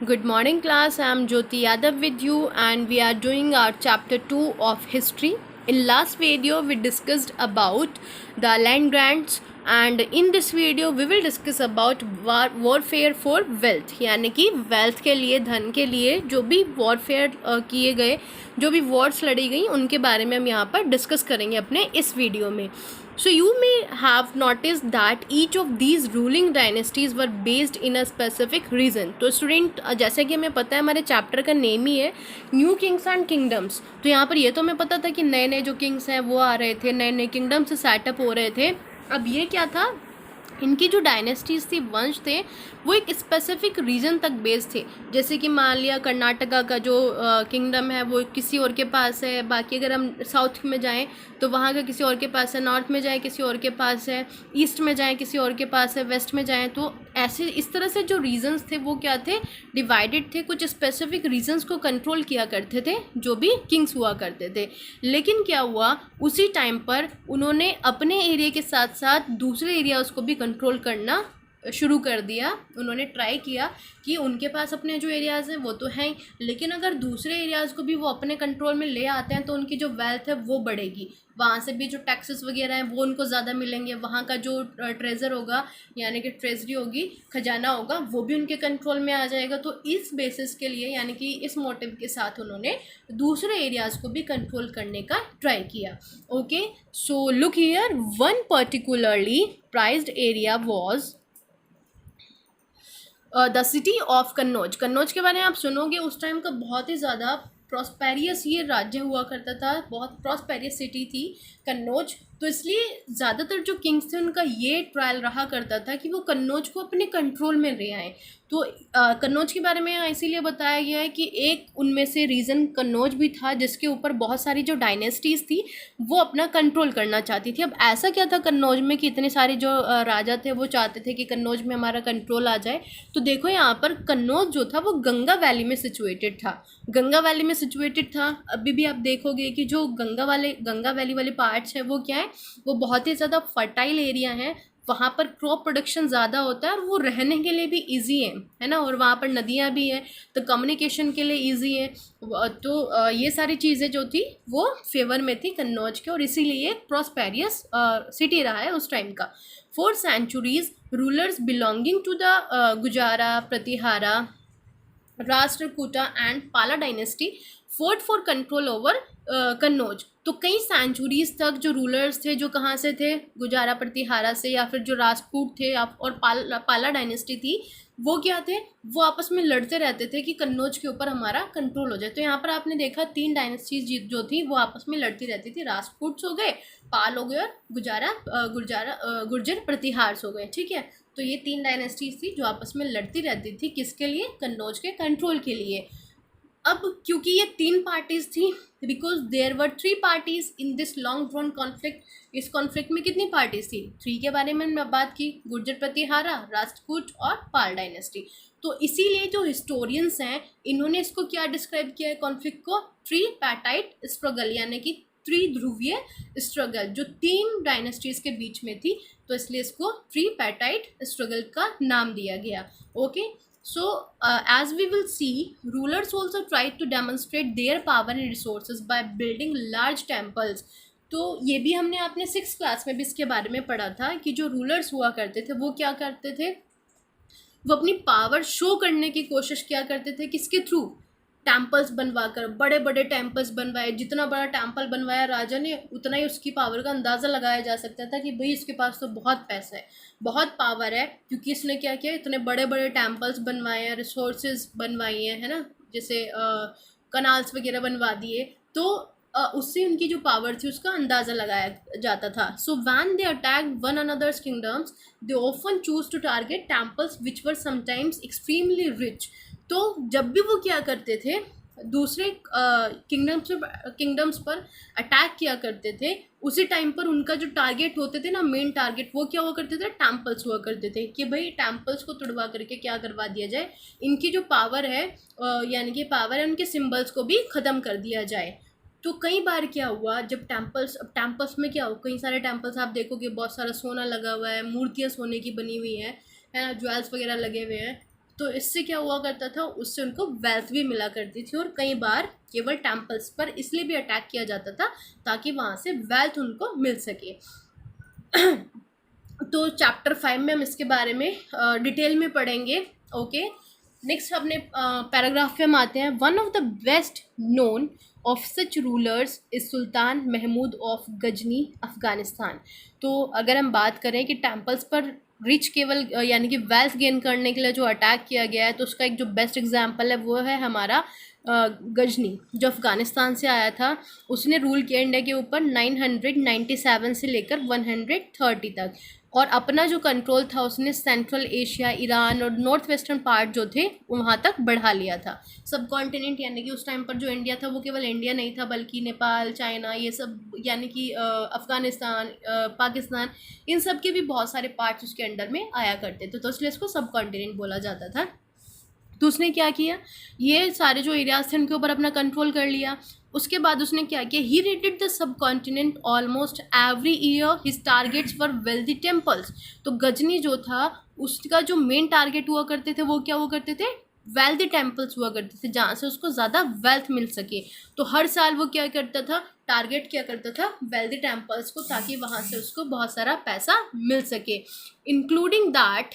Good morning, class. I am Jyoti Yadav with you, and we are doing our chapter 2 of history. In last video, we discussed about the land grants, and in this video, we will discuss about warfare for wealth. यानी कि wealth के लिए, धन के लिए जो भी warfare किए गए, जो भी wars लड़ी गई, उनके बारे में हम यहाँ पर डिस्कस करेंगे अपने इस वीडियो में. So you may have noticed that each of these ruling dynasties were based in a specific region. तो स्टूडेंट जैसे कि हमें पता है हमारे चैप्टर का नेम ही है न्यू किंग्स एंड किंगडम्स. तो यहाँ पर ये तो हमें पता था कि नए नए जो किंग्स हैं वो आ रहे थे, नए नए किंगडम्स सेटअप हो रहे थे. अब ये क्या था, इनकी जो डायनेस्टीज़ थी, वंश थे, वो एक स्पेसिफिक रीजन तक बेस्ड थे. जैसे कि मान लिया कर्नाटका का जो किंगडम है वो किसी और के पास है, बाकी अगर हम साउथ में जाएं तो वहाँ का किसी और के पास है, नॉर्थ में जाएं किसी और के पास है, ईस्ट में जाएं किसी और के पास है, वेस्ट में जाएं तो ऐसे इस तरह से जो रीजन्स थे वो क्या थे, डिवाइडेड थे. कुछ स्पेसिफिक रीजन्स को कंट्रोल किया करते थे जो भी किंग्स हुआ करते थे. लेकिन क्या हुआ, उसी टाइम पर उन्होंने अपने एरिया के साथ साथ दूसरे एरियाज़ को भी कंट्रोल करना शुरू कर दिया. उन्होंने ट्राई किया कि उनके पास अपने जो एरियाज़ हैं वो तो हैं, लेकिन अगर दूसरे एरियाज़ को भी वो अपने कंट्रोल में ले आते हैं तो उनकी जो वेल्थ है वो बढ़ेगी. वहाँ से भी जो टैक्सेस वगैरह हैं वो उनको ज़्यादा मिलेंगे. वहाँ का जो ट्रेजर होगा यानी कि ट्रेजरी होगी, खजाना होगा, वो भी उनके कंट्रोल में आ जाएगा. तो इस बेसिस के लिए यानी कि इस मोटिव के साथ उन्होंने दूसरे एरियाज़ को भी कंट्रोल करने का ट्राई किया. Okay, so look here, one particularly prized area was the city of Kannauj. Kannauj के बारे में आप सुनोगे, उस टाइम का बहुत ही ज़्यादा प्रॉस्पेरियस ये राज्य हुआ करता था, बहुत प्रॉस्पेरियस सिटी थी कन्नौज. तो इसलिए ज़्यादातर जो किंग्स थे उनका ये ट्रायल रहा करता था कि वो कन्नौज को अपने कंट्रोल में ले आएँ. तो कन्नौज के बारे में इसीलिए बताया गया है कि एक उनमें से रीज़न कन्नौज भी था जिसके ऊपर बहुत सारी जो डायनेस्टीज़ थी वो अपना कंट्रोल करना चाहती थी. अब ऐसा क्या था कन्नौज में कि इतने सारे जो राजा थे वो चाहते थे कि कन्नौज में हमारा कंट्रोल आ जाए. तो देखो यहाँ पर कन्नौज जो था वो गंगा वैली में सिचुएटेड था. गंगा वैली में सिचुएटेड था. अभी भी आप देखोगे कि जो गंगा वैली वाले पार्ट्स हैं वो क्या है, वो बहुत ही ज़्यादा फर्टाइल एरिया है. वहाँ पर क्रॉप प्रोडक्शन ज़्यादा होता है और वो रहने के लिए भी इजी है ना. और वहाँ पर नदियाँ भी हैं तो कम्युनिकेशन के लिए इजी है. तो ये सारी चीज़ें जो थी वो फेवर में थी कन्नौज के, और इसीलिए एक प्रॉस्पेरियस सिटी रहा है उस टाइम का. 4 centuries rulers belonging to the Gurjara, Pratihara, Rashtrakuta and Pala dynasty fought for control over Kannauj. तो कई सेंचुरीज तक जो रूलर्स थे जो कहाँ से थे, गुजारा प्रतिहारा से, या फिर जो राजपूत थे और पाला डायनेस्टी थी, वो क्या थे, वो आपस में लड़ते रहते थे कि कन्नौज के ऊपर हमारा कंट्रोल हो जाए. तो यहाँ पर आपने देखा 3 डायनेस्टीज जो थी वो आपस में लड़ती रहती थी. राजपूट्स हो गए, पाल हो गए, और गुर्जर प्रतिहार्स हो गए. ठीक है, तो ये 3 डायनेस्टीज थी जो आपस में लड़ती रहती थी, किसके लिए, कन्नौज के कंट्रोल के लिए. अब क्योंकि ये 3 पार्टीज थी, because there were 3 parties in this long drawn conflict. इस कॉन्फ्लिक्ट में कितनी पार्टीज थी, 3 के बारे में मैं बात की, गुर्जर प्रतिहारा, राजपूत और पाल डायनेस्टी. तो इसीलिए जो हिस्टोरियंस हैं इन्होंने इसको क्या डिस्क्राइब किया है कॉन्फ्लिक्ट को, ट्रीपैटाइट स्ट्रगल, यानी कि त्रिध्रुवीय स्ट्रगल जो 3 डायनेस्टीज के बीच में थी. तो इसलिए इसको ट्रीपैटाइट स्ट्रगल का नाम दिया गया. Okay, so as we will see, rulers also tried to demonstrate their power and resources by building large temples. तो ये भी हमने अपने 6th क्लास में भी इसके बारे में पढ़ा था कि जो रूलर्स हुआ करते थे वो क्या करते थे, वो अपनी पावर शो करने की कोशिश क्या करते थे, किसके थ्रू, टेम्पल्स बनवाकर. बड़े बड़े टेम्पल्स बनवाए. जितना बड़ा टेम्पल बनवाया राजा ने उतना ही उसकी पावर का अंदाज़ा लगाया जा सकता था कि भाई इसके पास तो बहुत पैसा है, बहुत पावर है, क्योंकि इसने क्या किया, इतने बड़े बड़े टेम्पल्स बनवाए हैं, रिसोर्सेज बनवाई हैं, है ना, जैसे कनाल्स वगैरह बनवा दिए. तो उससे उनकी जो पावर थी उसका अंदाज़ा लगाया जाता था. So when they attack one another's kingdoms they often choose to target temples which were sometimes extremely rich. तो जब भी वो क्या करते थे, दूसरे किंगडम्स पर अटैक किया करते थे, उसी टाइम पर उनका जो टारगेट होते थे ना, मेन टारगेट, वो क्या हुआ करते थे, टेम्पल्स हुआ करते थे कि भाई टेम्पल्स को तुड़वा करके क्या करवा दिया जाए, इनकी जो पावर है यानी कि पावर है उनके सिंबल्स को भी ख़त्म कर दिया जाए. तो कई बार क्या हुआ, जब टेम्पल्स में क्या हुआ, कई सारे टेम्पल्स आप देखोगे बहुत सारा सोना लगा हुआ है, मूर्तियाँ सोने की बनी हुई हैं, है ना, ज्वेल्स वगैरह लगे हुए हैं. तो इससे क्या हुआ करता था, उससे उनको वेल्थ भी मिला करती थी, और कई बार केवल टेम्पल्स पर इसलिए भी अटैक किया जाता था ताकि वहाँ से वेल्थ उनको मिल सके। तो चैप्टर 5 में हम इसके बारे में डिटेल में पढ़ेंगे। ओके, नेक्स्ट अपने पैराग्राफ पे हम आते हैं। One of the best known of such rulers is Sultan Mahmud of Ghazni Afghanistan. तो अगर हम बात करें कि टेम्पल्स पर रिच केवल यानी कि वेल्थ गेन करने के लिए जो अटैक किया गया है, तो उसका एक जो बेस्ट एग्जाम्पल है वो है हमारा गजनी, जो अफ़गानिस्तान से आया था। उसने रूल किया इंडिया के ऊपर 997 से लेकर 130 तक, और अपना जो कंट्रोल था उसने सेंट्रल एशिया, ईरान और नॉर्थ वेस्टर्न पार्ट जो थे वहाँ तक बढ़ा लिया था। सब कॉन्टिनेंट यानी कि उस टाइम पर जो इंडिया था वो केवल इंडिया नहीं था, बल्कि नेपाल, चाइना, ये सब यानी कि अफ़गानिस्तान, पाकिस्तान, इन सब के भी बहुत सारे पार्ट्स उसके अंडर में आया करते थे, तो इसलिए इसको सब कॉन्टिनेंट बोला जाता था। तो उसने क्या किया, ये सारे जो एरियाज थे उनके ऊपर अपना कंट्रोल कर लिया। उसके बाद उसने क्या किया, he raided the subcontinent almost every year, his targets for wealthy temples. तो गजनी जो था उसका जो मेन टारगेट हुआ करते थे वो क्या हुआ करते थे, वेल्दी टेम्पल्स हुआ करते थे जहाँ से उसको ज़्यादा वेल्थ मिल सके। तो हर साल वो क्या करता था, टारगेट क्या करता था वेल्दी टेम्पल्स को, ताकि वहाँ से उसको बहुत सारा पैसा मिल सके, including that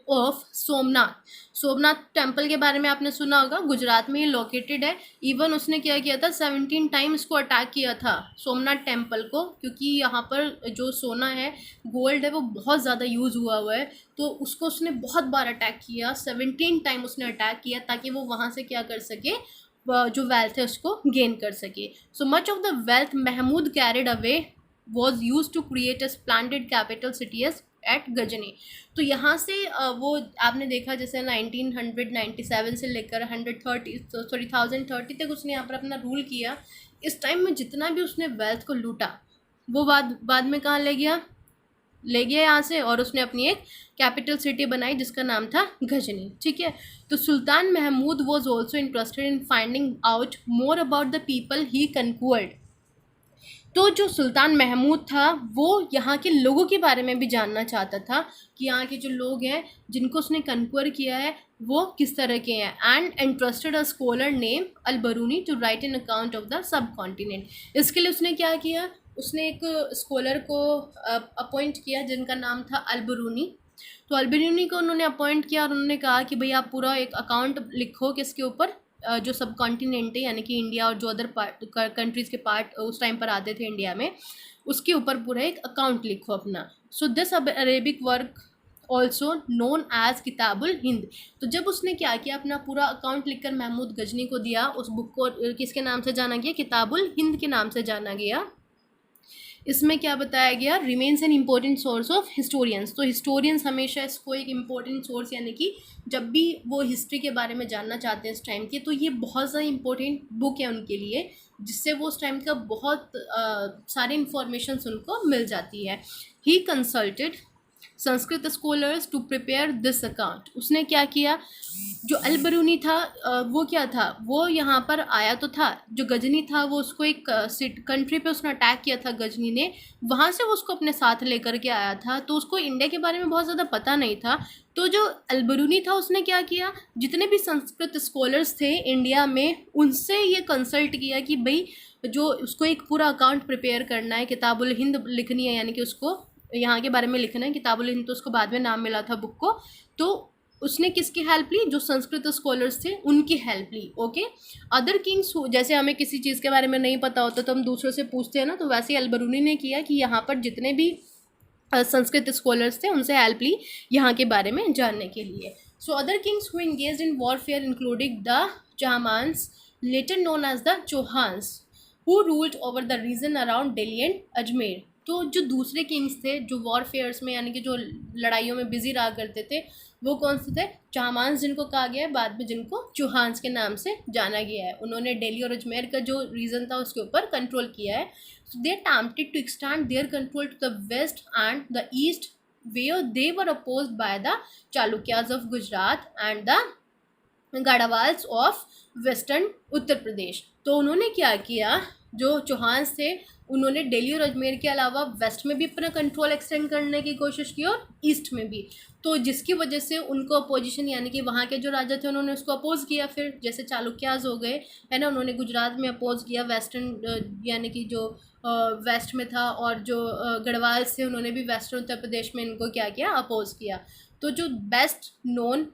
of Somnath. Somnath temple के बारे में आपने सुना होगा, गुजरात में ये लोकेटेड है। इवन उसने क्या किया था, 17 टाइम इसको अटैक किया था सोमनाथ टेम्पल को, क्योंकि यहाँ पर जो सोना है, गोल्ड है, वो बहुत ज़्यादा यूज़ हुआ है। तो उसको उसने बहुत बार अटैक किया, 17 टाइम उसने अटैक किया, ताकि वो वहाँ से क्या कर सके, जो वेल्थ है उसको गेन कर सके। So much of the wealth Mahmud carried away was use to create a splendid capital city at Ghazni. तो यहाँ से वो आपने देखा जैसे 1997 से लेकर 1030 तक उसने यहाँ पर अपना रूल किया। इस टाइम में जितना भी उसने वेल्थ को लूटा वो बाद में कहाँ ले गया यहाँ से, और उसने अपनी एक कैपिटल सिटी बनाई जिसका नाम था गजनी। ठीक है, तो Sultan Mahmud was also interested in finding out more about the people he conquered. तो जो सुल्तान महमूद था वो यहाँ के लोगों के बारे में भी जानना चाहता था कि यहाँ के जो लोग हैं जिनको उसने कन्क्वर किया है वो किस तरह के हैं, and interested a scholar name Al Biruni to write an account of the subcontinent. इसके लिए उसने क्या किया, उसने एक स्कॉलर को अपॉइंट किया जिनका नाम था अल बरूनी। तो अल बरूनी को उन्होंने अपॉइंट किया और उन्होंने कहा कि भाई आप पूरा एक अकाउंट लिखो किसके ऊपर, जो सब कॉन्टिनेंट है यानी कि इंडिया और जो अदर पार्ट कंट्रीज़ के पार्ट उस टाइम पर आते थे इंडिया में, उसके ऊपर पूरा एक अकाउंट लिखो अपना। So this Arabic work also known as Kitabul Hind. तो जब उसने क्या किया, अपना पूरा अकाउंट लिखकर महमूद गजनी को दिया, उस बुक को किसके नाम से जाना गया, किताबुल हिंद के नाम से जाना गया। इसमें क्या बताया गया, remains an important source of historians. तो हिस्टोरियंस हमेशा इसको एक इम्पोर्टेंट सोर्स यानी कि जब भी वो हिस्ट्री के बारे में जानना चाहते हैं इस टाइम के, तो ये बहुत ज़्यादा इम्पोर्टेंट बुक है उनके लिए, जिससे वो उस टाइम का बहुत सारी इंफॉर्मेशन उनको मिल जाती है। He consulted Sanskrit scholars to prepare this account. उसने क्या किया, जो अल बरूनी था वो क्या था, वो यहाँ पर आया तो था, जो गजनी था वो उसको एक कंट्री पे उसने अटैक किया था गजनी ने, वहाँ से वो उसको अपने साथ लेकर के आया था, तो उसको इंडिया के बारे में बहुत ज़्यादा पता नहीं था। तो जो अल बरूनी था उसने क्या किया, जितने भी संस्कृत स्कॉलर्स थे इंडिया में उनसे ये कंसल्ट किया कि भाई जो उसको एक पूरा अकाउंट प्रिपेयर करना है, किताबुल हिंद लिखनी है, यानी कि उसको यहाँ के बारे में लिखना है। किताबुल हिंद तो उसको बाद में नाम मिला था बुक को। तो उसने किसकी हेल्प ली, जो संस्कृत स्कॉलर्स थे उनकी हेल्प ली। ओके, अदर किंग्स, जैसे हमें किसी चीज़ के बारे में नहीं पता होता तो हम दूसरों से पूछते हैं ना, तो वैसे ही अल बरूनी ने किया कि यहाँ पर जितने भी संस्कृत स्कॉलर्स थे उनसे हेल्प ली यहाँ के बारे में जानने के लिए। So other kings who engaged in warfare including the Chahamanas, later known as the Chauhans, who ruled over the region around Delhi and Ajmer. तो जो दूसरे किंग्स थे जो वॉरफेयर्स में यानी कि जो लड़ाइयों में बिजी रहा करते थे, वो कौन से थे, चाहमान्स जिनको कहा गया है, बाद में जिनको चौहान्स के नाम से जाना गया है। उन्होंने दिल्ली और अजमेर का जो रीजन था उसके ऊपर कंट्रोल किया है। So they attempted to extend their control to the west and the east, where they were opposed by the Chalukyas of Gujarat and the Gadawals of western Uttar Pradesh. तो उन्होंने क्या किया, जो चौहान थे उन्होंने दिल्ली और अजमेर के अलावा वेस्ट में भी अपना कंट्रोल एक्सटेंड करने की कोशिश की और ईस्ट में भी। तो जिसकी वजह से उनको अपोजिशन यानी कि वहाँ के जो राजा थे उन्होंने उसको अपोज किया। फिर जैसे चालुक्याज हो गए है ना, उन्होंने गुजरात में अपोज किया, वेस्टर्न यानी कि जो वेस्ट में था, और जो गढ़वाल से उन्होंने भी वेस्टर्न उत्तर प्रदेश में इनको क्या किया, अपोज किया। तो जो बेस्ट नोन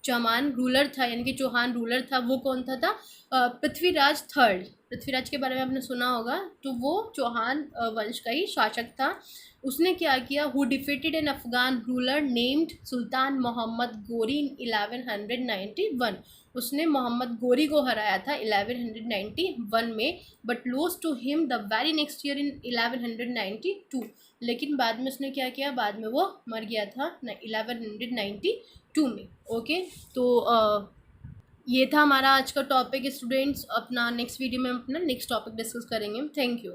चौहान रूलर था यानी कि चौहान रूलर था वो कौन था पृथ्वीराज थर्ड। पृथ्वीराज के बारे में आपने सुना होगा, तो वो चौहान वंश का ही शासक था। उसने क्या किया, who defeated an Afghan ruler named Sultan Muhammad Ghori in 1191। उसने मोहम्मद गोरी को हराया था 1191 में, but lost to him the very next year in 1192। लेकिन बाद में उसने क्या किया, बाद में वो मर गया था 1192 में। ओके, तो ये था हमारा आज का टॉपिक स्टूडेंट्स। अपना नेक्स्ट वीडियो में हम अपना नेक्स्ट टॉपिक डिस्कस करेंगे। Thank you.